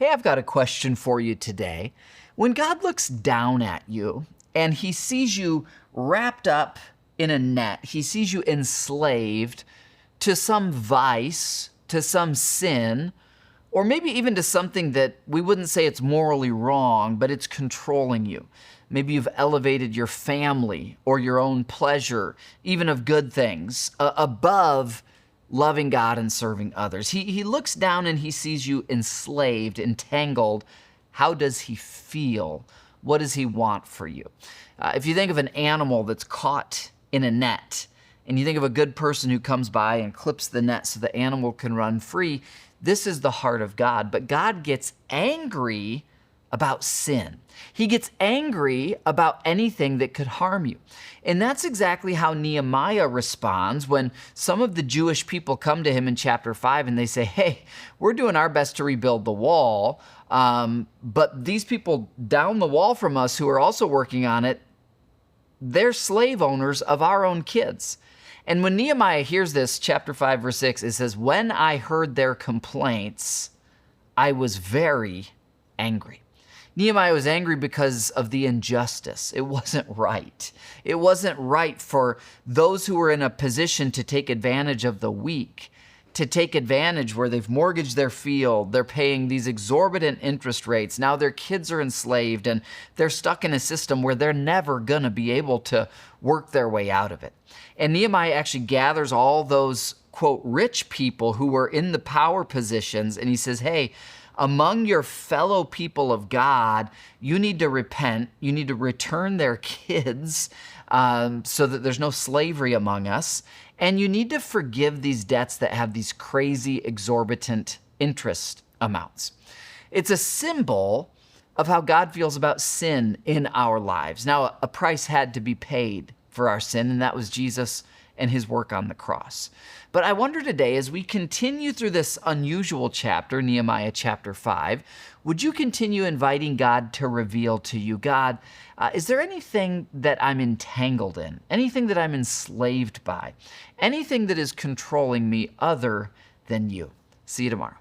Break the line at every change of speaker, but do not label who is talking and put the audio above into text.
Hey, I've got a question for you today. When God looks down at you and he sees you wrapped up in a net, he sees you enslaved to some vice, to some sin, or maybe even to something that we wouldn't say it's morally wrong, but it's controlling you. Maybe you've elevated your family or your own pleasure, even of good things, above loving God and serving others. He looks down and he sees you enslaved, entangled. How does he feel? What does he want for you? If you think of an animal that's caught in a net, and you think of a good person who comes by and clips the net so the animal can run free, this is the heart of God. But God gets angry about sin. He gets angry about anything that could harm you. And that's exactly how Nehemiah responds when some of the Jewish people come to him in chapter 5 and they say, hey, we're doing our best to rebuild the wall, but these people down the wall from us who are also working on it, they're slave owners of our own kids. And when Nehemiah hears this, chapter 5, verse 6, it says, when I heard their complaints, I was very angry. Nehemiah was angry because of the injustice. It wasn't right. It wasn't right for those who were in a position to take advantage of the weak, to take advantage where they've mortgaged their field, they're paying these exorbitant interest rates. Now their kids are enslaved and they're stuck in a system where they're never going to be able to work their way out of it. And Nehemiah actually gathers all those, quote, rich people who were in the power positions, and he says, hey, among your fellow people of God, you need to repent. You need to return their kids so that there's no slavery among us. And you need to forgive these debts that have these crazy, exorbitant interest amounts. It's a symbol of how God feels about sin in our lives. Now, a price had to be paid for our sin, and that was Jesus and his work on the cross. But I wonder today, as we continue through this unusual chapter, Nehemiah chapter 5, would you continue inviting God to reveal to you, God, is there anything that I'm entangled in? Anything that I'm enslaved by? Anything that is controlling me other than you? See you tomorrow.